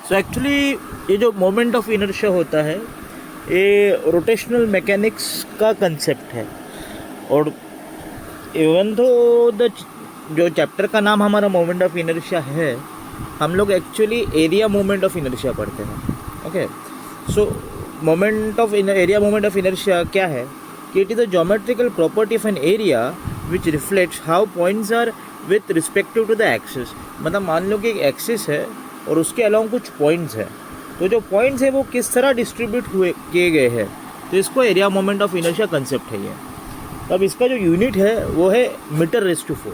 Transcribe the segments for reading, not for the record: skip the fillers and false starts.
So actually ये जो moment of inertia होता है ये रोटेशनल मैकेनिक्स का कंसेप्ट है। और इवन तो द जो चैप्टर का नाम हमारा मोमेंट ऑफ इनर्शिया है, हम लोग actually area moment of inertia पढ़ते हैं। Okay, so area moment of inertia क्या है कि it is a geometrical property of an area which reflects how points are with respective to the axis. मतलब मान लो कि एक एक्सिस है और उसके अलावा कुछ पॉइंट्स हैं, तो जो पॉइंट्स है वो किस तरह डिस्ट्रीब्यूट किए गए हैं, तो इसको area moment of inertia concept है ये। तो अब इसका जो यूनिट है वो है metre raise to 4।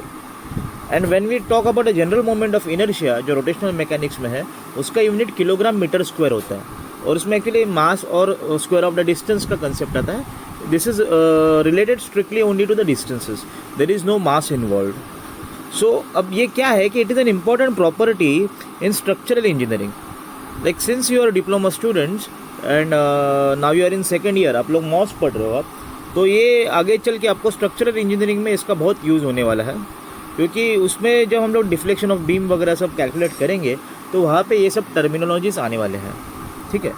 And when we talk about a general moment of inertia जो रोटेशनल मैकेनिक्स में है, उसका यूनिट किलोग्राम मीटर स्क्वायर होता है। और उसमें एक्चुअली मास और स्क्वायर ऑफ द डिस्टेंस का कंसेप्ट आता है। This is related strictly only to the distances, there is no mass involve. So अब ये क्या है कि it is an important property in structural engineering. Like since you are diploma students and now you are in second year, आप लोग moss पढ़ रहे हो आप, तो ये आगे चल के आपको स्ट्रक्चरल इंजीनियरिंग में इसका बहुत यूज़ होने वाला है। क्योंकि उसमें जब हम लोग डिफ्लेक्शन ऑफ बीम वगैरह सब कैलकुलेट करेंगे तो वहाँ पे ये सब टर्मिनोलॉजीज आने वाले हैं। ठीक है,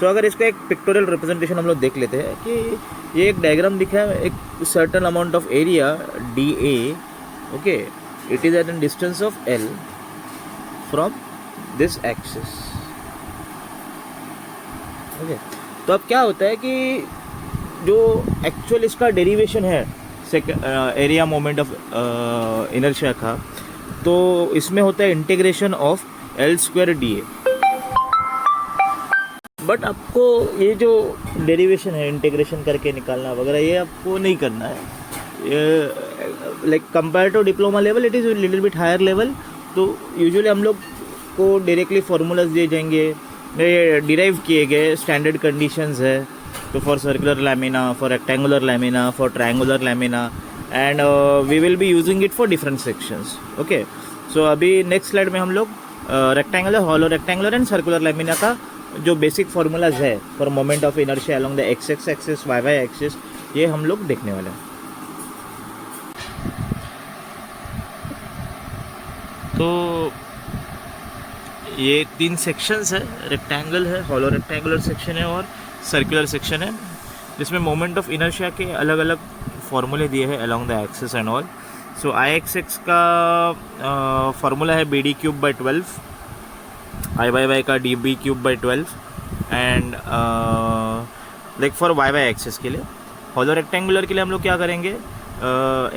सो अगर इसका एक पिक्टोरियल रिप्रेजेंटेशन हम लोग देख लेते हैं कि ये एक डायग्राम दिखा है, एक certain amount of area D A, okay, it is at an distance of L from this axis. Okay, तो अब क्या होता है कि जो एक्चुअल इसका डेरिवेशन है एरिया मोमेंट ऑफ इनर्शिया का, तो इसमें होता है integration of L square D A. But आपको ये जो डेरिवेशन है इंटीग्रेशन करके निकालना वगैरह ये आपको नहीं करना है। Like compare to diploma level it is little bit higher level. तो यूजुअली हम लोग को डायरेक्टली फार्मूलाज दिए जाएंगे, डिराइव किए गए स्टैंडर्ड कंडीशंस है। तो for circular lamina, for rectangular lamina, for triangular lamina, and we will be using it for different sections. Okay, so अभी नेक्स्ट स्लाइड में हम लोग rectangular, hollow rectangular and circular lamina का जो बेसिक फार्मूलाज है for moment of inertia along the X X axis, Y Y axis, ये हम लोग देखने वाले हैं। तो ये 3 सेक्शंस है, रेक्टेंगल है, हॉलो रेक्टेंगुलर सेक्शन है और सर्कुलर सेक्शन है, जिसमें मोमेंट ऑफ इनर्शिया के अलग अलग फार्मूले दिए हैं along the axis and all. So I X X का फार्मूला है B D cube by 12, I Y Y का D B cube by 12, and like for Y Y axis के लिए। हॉलो रेक्टेंगुलर के लिए हम लोग क्या करेंगे,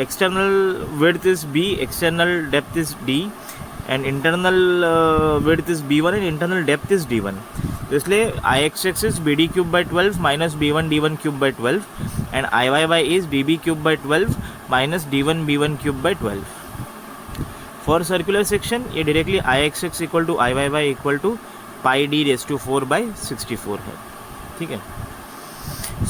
external width is B, external depth is D, and internal width is b1 and internal depth is d1। तो इसलिए I X X is B D cube by 12 minus b1 d1 cube by 12, and I Y Y is B B cube by 12 minus d1 b1 cube by 12। For circular section ये directly I X X equal to I Y Y equal to pi D raise to 4 by 64 है। ठीक है,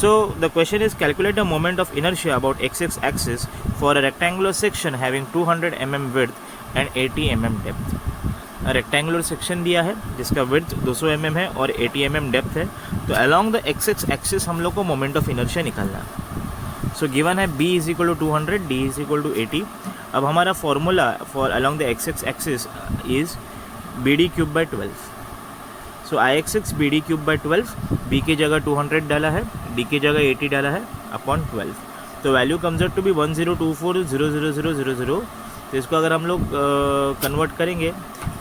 so the question is calculate the moment of inertia about x-x axis for a rectangular section having 200 mm width and 80 mm depth। Rectangular section दिया है जिसका width 200 mm है और 80 mm depth है। तो अलोंग द x-x एक्सिस हम लोग को मोमेंट ऑफ इनर्शिया निकालना है। सो गिवन है b is equal to 200, d is equal to 80। अब हमारा formula for along the x-x axis is B D cube by 12। So I X X B D cube by 12, B की जगह 200 डाला है, D की जगह 80 डाला है अपॉन 12। तो value comes out to be 1024,000,000। तो इसको अगर हम लोग कन्वर्ट करेंगे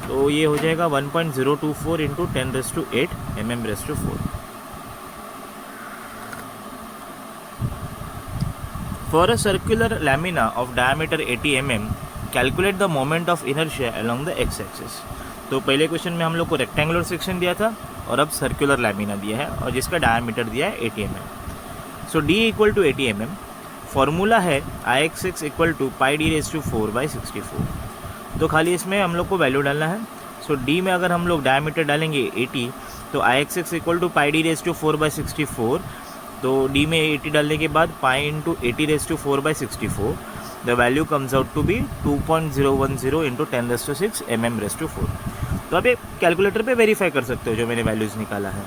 तो ये हो जाएगा 1.024 into 10⁸ mm⁴। For a circular lamina of diameter 80 mm, calculate the moment of inertia along the x axis. तो पहले क्वेश्चन में हम लोग को रेक्टेंगुलर सेक्शन दिया था और अब सर्कुलर लैमिना दिया है और जिसका डायमीटर दिया है 80 mm। So d equal to 80 mm, formula है I X X equal to pi D raise to 4 by 64। तो खाली इसमें हम लोग को वैल्यू डालना है। सो d में अगर हम लोग डायमीटर डालेंगे 80, तो I X X equal to pi D raise to 4 by 64। तो d में 80 डालने के बाद pi into 80 raise to 4 by 64, the value comes out to be 2.010 into 10⁶ mm⁴। तो आप ये कैलकुलेटर पे वेरीफाई कर सकते हो जो मैंने वैल्यूज़ निकाला है।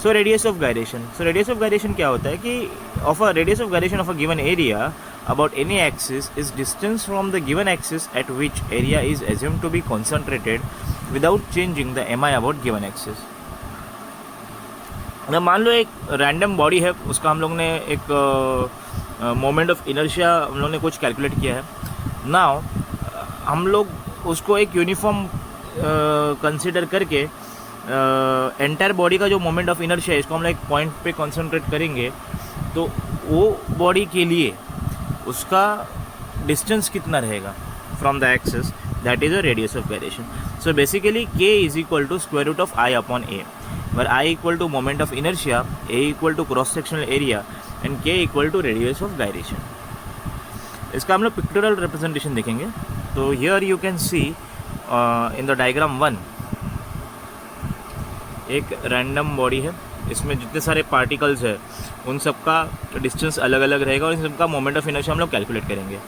So radius of gyration, radius of gyration क्या होता है कि of a radius of gyration of a given area about any axis is distance from the given axis at which area is assumed to be concentrated without changing the M I about given axis. अगर मान लो एक random body है, उसका हम लोग ने एक moment of inertia हम लोग ने कुछ कैलकुलेट किया है। नाउ हम लोग उसको एक यूनिफॉर्म कंसिडर करके एंटायर बॉडी का जो मोमेंट ऑफ इनर्शिया है इसको हम लोग एक पॉइंट पे कंसंट्रेट करेंगे, तो वो बॉडी के लिए उसका डिस्टेंस कितना रहेगा from the axis, that is a radius of gyration. So basically k is equal to square root of i upon a, where I equal to moment of inertia, a equal to cross sectional area and k equal to radius of gyration. इसका हम लोग pictorial representation देखेंगे। तो here you can see in the diagram 1 एक random body है, इसमें जितने सारे पार्टिकल्स है उन सब का डिस्टेंस अलग अलग रहेगा और इन सब का मोमेंट ऑफ इनर्शिया हम लोग कैलकुलेट करेंगे।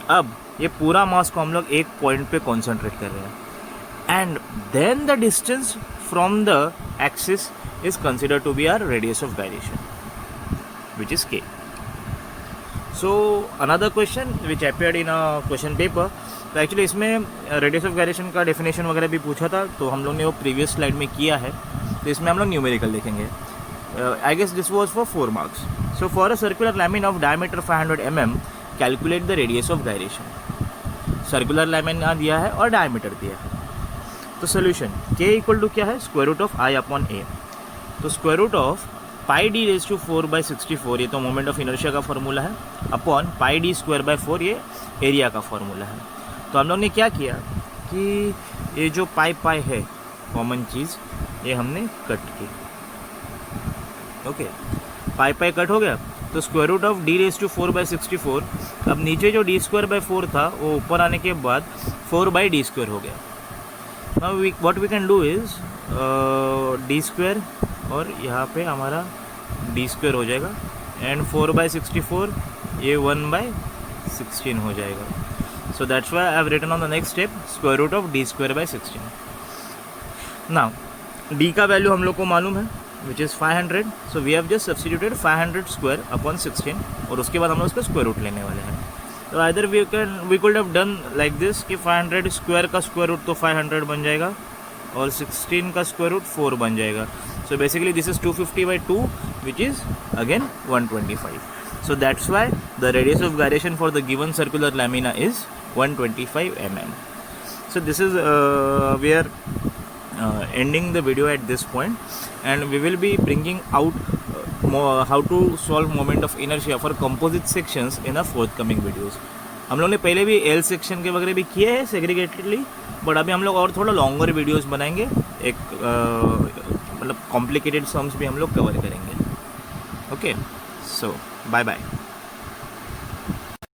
अब ये पूरा मास को हम लोग एक पॉइंट पे कॉन्सेंट्रेट कर रहे हैं and then the distance from the axis is considered to be R radius of gyration which is k. So another question which appeared in a question paper, तो एक्चुअली इसमें रेडियस ऑफ गायरेशन का definition वगैरह भी पूछा था, तो हम लोग ने वो प्रीवियस स्लाइड में किया है, तो इसमें हम लोग न्यूमेरिकल देखेंगे। I guess this was for 4 marks. So for a circular lamina of diameter 500 mm calculate the radius of gyration. Circular lamina दिया है और डायमीटर दिया है। तो सोल्यूशन k इक्वल टू क्या है, square root of i upon a। तो square root of pi D raise to 4/64 ये तो मोमेंट ऑफ इनर्शिया का फॉर्मूला है, upon pi D square by 4 ये एरिया का फॉर्मूला है। तो हम लोग ने क्या किया कि ये जो पाई है कॉमन चीज़ ये हमने कट की। ओके, पाई कट हो गया, तो square root of D raise to 4/64, अब नीचे जो डी स्क्वायर बाय 4 था वो ऊपर आने के बाद 4/d स्क्वायर हो गया। Now what we can do is D square और यहाँ पे हमारा डी स्क्वायर हो जाएगा एंड 4/64 ये 1/16 हो जाएगा। So that's why I have written on the next step square root of D square by 16। Now D का वैल्यू हम लोग को मालूम है which is 500, so we have just substituted 500 square upon 16 और उसके बाद हम लोग उसका स्क्वायर रूट लेने वाले हैं। तो either we could have done like this कि 500 स्क्वायर का स्क्वायर रूट तो 500 बन जाएगा और 16 का स्क्वायर रूट 4 बन जाएगा। So basically this is 250/2 which is again 125. So that's why the radius of gyration for the given circular lamina is 125 mm. So this is we are ending the video at this point, and we will be bringing out how to solve moment of inertia for composite sections in a forthcoming videos. हम लोग ने पहले भी L section के वगैरह भी किए हैं सेग्रीगेटेडली, बट अभी हम लोग और थोड़ा लॉन्गर वीडियोस बनाएंगे, एक मतलब कॉम्प्लिकेटेड सम्स भी हम लोग कवर करेंगे। ओके, सो बाय बाय।